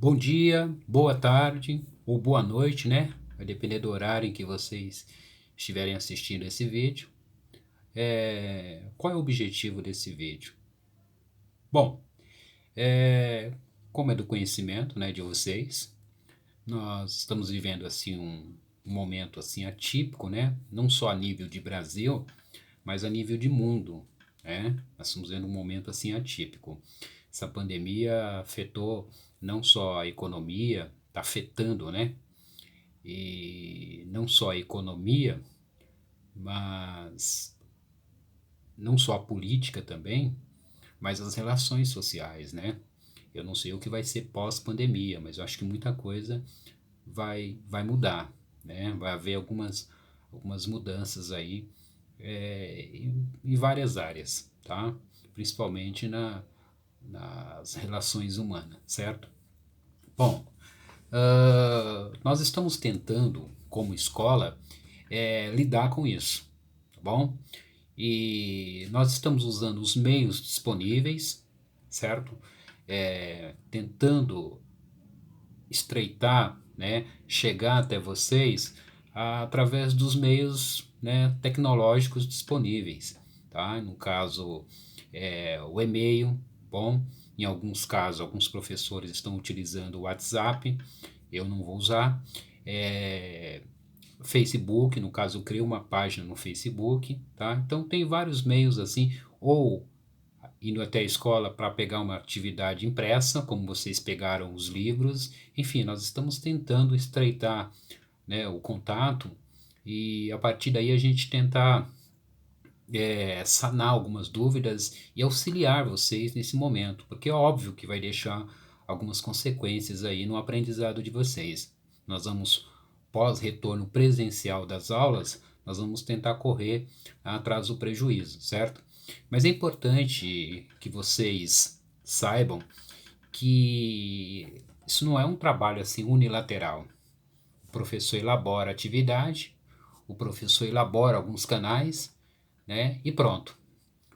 Bom dia, boa tarde ou boa noite, né? Vai depender do horário em que vocês estiverem assistindo esse vídeo. Qual é o objetivo desse vídeo? Bom, como é do conhecimento, né, de vocês, nós estamos vivendo assim um momento assim atípico, né? Não só a nível de Brasil, mas a nível de mundo, né? Nós estamos vendo um momento assim atípico. Essa pandemia afetou não só a economia, está afetando, né? E não só a economia, mas não só a política também, mas as relações sociais, né? Eu não sei o que vai ser pós-pandemia, mas eu acho que muita coisa vai mudar, né? Vai haver algumas mudanças aí em várias áreas, tá? Principalmente nas relações humanas, certo? Bom, nós estamos tentando, como escola, lidar com isso, tá bom? E nós estamos usando os meios disponíveis, certo? Tentando estreitar, né, chegar até vocês através dos meios, né, tecnológicos disponíveis, tá? No caso, o e-mail, bom, em alguns casos, alguns professores estão utilizando o WhatsApp, eu não vou usar. É, Facebook, no caso, eu crio uma página no Facebook, tá? Então tem vários meios assim, ou indo até a escola para pegar uma atividade impressa, como vocês pegaram os livros. Enfim, nós estamos tentando estreitar, né, o contato e a partir daí a gente tentar sanar algumas dúvidas e auxiliar vocês nesse momento, porque é óbvio que vai deixar algumas consequências aí no aprendizado de vocês. Nós vamos, pós retorno presencial das aulas, nós vamos tentar correr atrás do prejuízo, certo? Mas é importante que vocês saibam que isso não é um trabalho assim unilateral. O professor elabora a atividade, o professor elabora alguns canais, né? E pronto.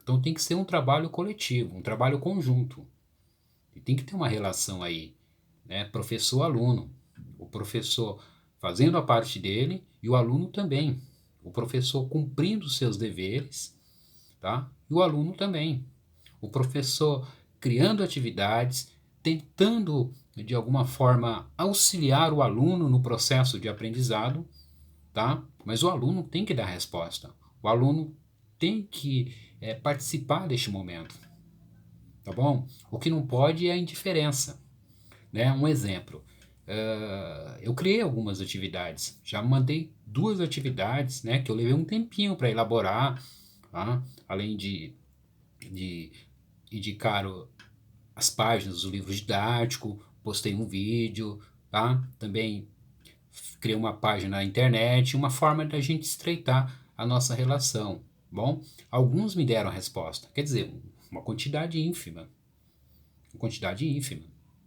Então tem que ser um trabalho coletivo, um trabalho conjunto. E tem que ter uma relação aí, né? Professor-aluno. O professor fazendo a parte dele e o aluno também. O professor cumprindo os seus deveres, tá? E o aluno também. O professor criando atividades, tentando de alguma forma auxiliar o aluno no processo de aprendizado, tá? Mas o aluno tem que dar resposta. O aluno tem que participar deste momento, tá bom? O que não pode é a indiferença, né? Um exemplo. Eu criei algumas atividades, já mandei duas atividades, né? Que eu levei um tempinho para elaborar, tá? Além de indicar as páginas do livro didático, postei um vídeo, tá? Também criei uma página na internet, uma forma da gente estreitar a nossa relação. Bom, alguns me deram a resposta, quer dizer, uma quantidade ínfima, uma quantidade ínfima.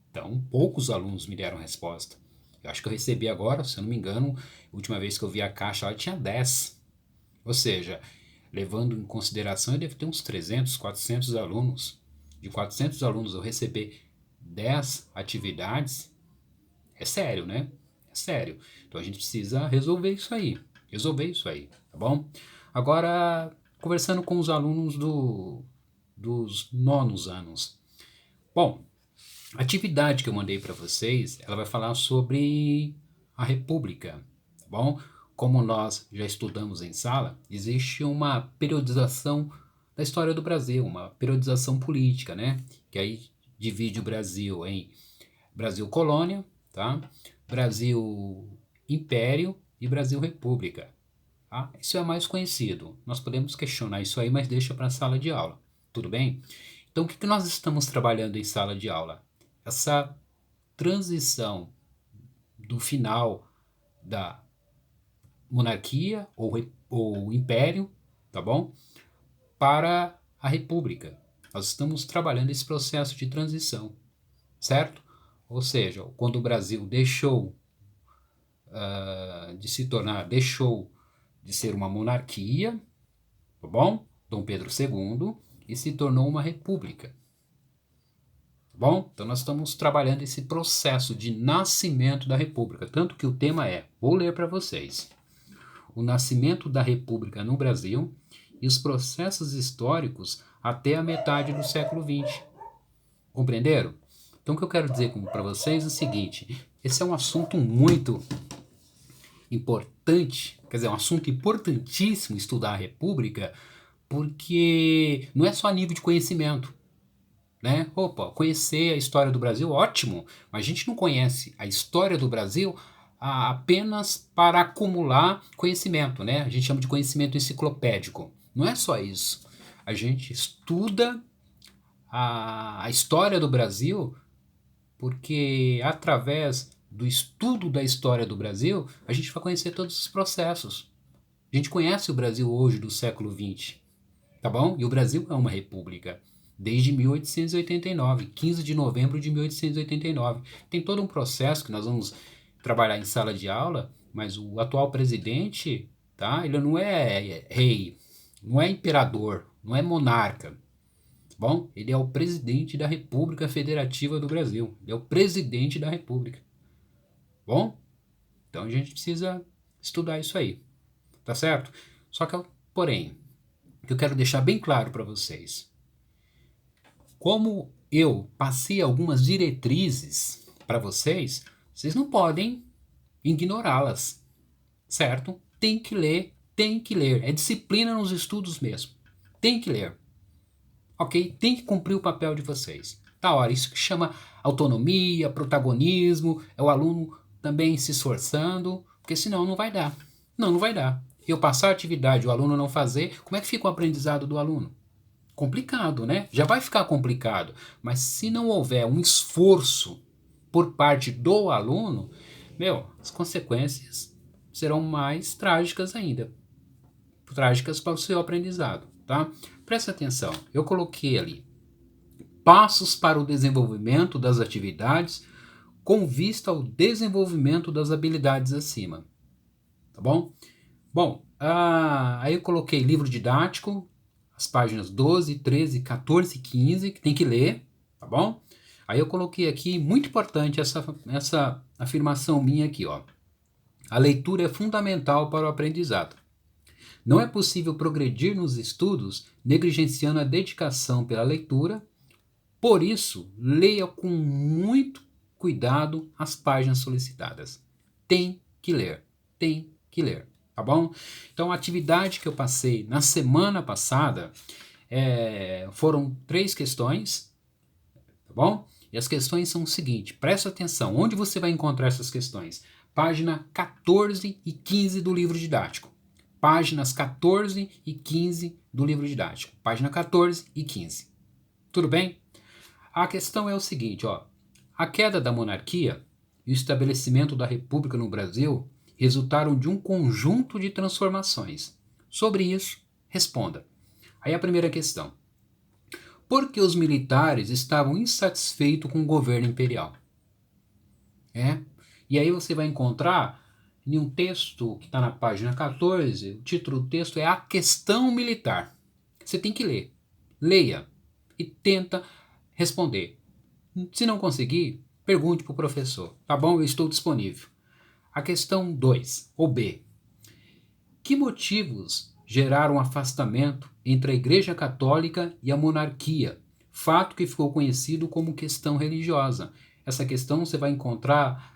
Então, poucos alunos me deram resposta. Eu acho que eu recebi agora, se eu não me engano, a última vez que eu vi a caixa, ela tinha 10. Ou seja, levando em consideração, eu devo ter uns 300, 400 alunos. De 400 alunos eu receber 10 atividades, é sério, né? É sério. Então a gente precisa resolver isso aí. Resolver isso aí, tá bom? Agora, conversando com os alunos dos nonos anos. Bom, a atividade que eu mandei para vocês, ela vai falar sobre a República, tá bom? Como nós já estudamos em sala, existe uma periodização da história do Brasil, uma periodização política, né? Que aí divide o Brasil em Brasil Colônia, tá? Brasil Império e Brasil República. Tá? Isso é mais conhecido. Nós podemos questionar isso aí, mas deixa para a sala de aula. Tudo bem? Então, o que nós estamos trabalhando em sala de aula? Essa transição do final da monarquia ou império, tá bom? Para a república. Nós estamos trabalhando esse processo de transição, certo? Ou seja, quando o Brasil deixou deixou de ser uma monarquia, tá bom? Dom Pedro II, e se tornou uma república, bom? Então nós estamos trabalhando esse processo de nascimento da República, tanto que o tema é, vou ler para vocês, o nascimento da República no Brasil e os processos históricos até a metade do século XX. Compreenderam? Então o que eu quero dizer para vocês é o seguinte, esse é um assunto muito importante, quer dizer, um assunto importantíssimo estudar a República, porque não é só nível de conhecimento, né? Opa, conhecer a história do Brasil, ótimo, mas a gente não conhece a história do Brasil apenas para acumular conhecimento, né? A gente chama de conhecimento enciclopédico. Não é só isso. A gente estuda a história do Brasil porque através do estudo da história do Brasil, a gente vai conhecer todos os processos. A gente conhece o Brasil hoje do século XX, tá bom? E o Brasil é uma república desde 1889, 15 de novembro de 1889. Tem todo um processo que nós vamos trabalhar em sala de aula, mas o atual presidente, tá? Ele não é rei, não é imperador, não é monarca. Tá bom? Ele é o presidente da República Federativa do Brasil. Ele é o presidente da República. Bom? Então a gente precisa estudar isso aí. Tá certo? Só que, porém, o que eu quero deixar bem claro para vocês. Como eu passei algumas diretrizes para vocês, vocês não podem ignorá-las. Certo? Tem que ler, tem que ler. É disciplina nos estudos mesmo. Tem que ler. Ok? Tem que cumprir o papel de vocês. Tá, hora, isso que chama autonomia, protagonismo, é o aluno também se esforçando, porque senão não vai dar. Não, não vai dar. Eu passar a atividade, o aluno não fazer, como é que fica o aprendizado do aluno? Complicado, né? Já vai ficar complicado. Mas se não houver um esforço por parte do aluno, as consequências serão mais trágicas ainda. Trágicas para o seu aprendizado, tá? Presta atenção, eu coloquei ali passos para o desenvolvimento das atividades com vista ao desenvolvimento das habilidades acima, tá bom? Bom, aí eu coloquei livro didático, as páginas 12, 13, 14 e 15, que tem que ler, tá bom? Aí eu coloquei aqui, muito importante essa afirmação minha aqui, ó. A leitura é fundamental para o aprendizado. Não é possível progredir nos estudos negligenciando a dedicação pela leitura, por isso, leia com muito cuidado as páginas solicitadas. Tem que ler, tá bom? Então, a atividade que eu passei na semana passada foram 3 questões, tá bom? E as questões são o seguinte, presta atenção, onde você vai encontrar essas questões? Página 14 e 15 do livro didático. Páginas 14 e 15 do livro didático. Página 14 e 15. Tudo bem? A questão é o seguinte, ó. A queda da monarquia e o estabelecimento da república no Brasil resultaram de um conjunto de transformações. Sobre isso, responda. Aí a primeira questão. Por que os militares estavam insatisfeitos com o governo imperial? E aí você vai encontrar em um texto que está na página 14, o título do texto é A Questão Militar. Você tem que ler. Leia e tenta responder. Se não conseguir, pergunte para o professor. Tá bom? Eu estou disponível. A questão 2, ou B. Que motivos geraram afastamento entre a Igreja Católica e a monarquia? Fato que ficou conhecido como questão religiosa. Essa questão você vai encontrar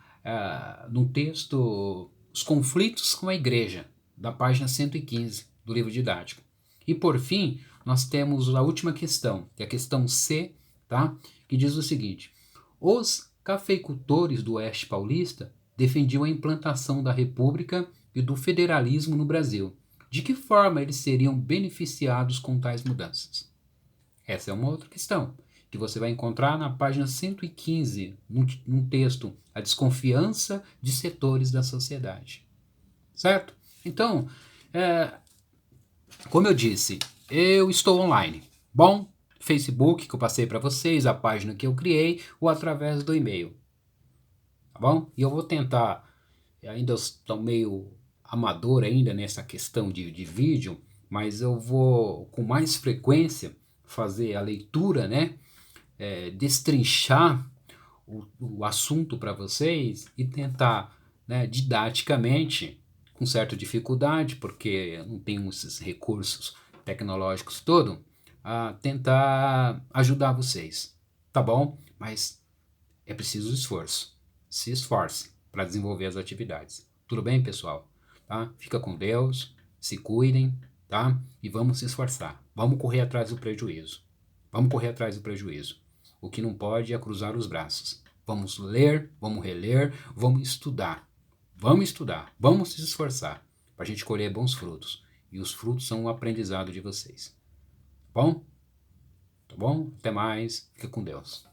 no texto Os Conflitos com a Igreja, da página 115 do livro didático. E por fim, nós temos a última questão, que é a questão C, tá? Que diz o seguinte: os cafeicultores do Oeste Paulista defendiam a implantação da República e do federalismo no Brasil. De que forma eles seriam beneficiados com tais mudanças? Essa é uma outra questão, que você vai encontrar na página 115, num texto, A Desconfiança de Setores da Sociedade. Certo? Então, como eu disse, eu estou online. Bom, Facebook que eu passei para vocês, a página que eu criei, ou através do e-mail. Tá bom? E eu vou tentar, ainda estou meio amador ainda nessa questão de vídeo, mas eu vou com mais frequência fazer a leitura, né? destrinchar o assunto para vocês e tentar, né, didaticamente, com certa dificuldade, porque eu não tenho esses recursos tecnológicos todo, a tentar ajudar vocês, tá bom? Mas é preciso esforço. Se esforce para desenvolver as atividades. Tudo bem, pessoal? Tá? Fica com Deus, se cuidem, tá? E vamos se esforçar. Vamos correr atrás do prejuízo. Vamos correr atrás do prejuízo. O que não pode é cruzar os braços. Vamos ler, vamos reler, vamos estudar. Vamos estudar, vamos se esforçar para a gente colher bons frutos. E os frutos são o aprendizado de vocês. Bom? Tá bom? Até mais. Fica com Deus.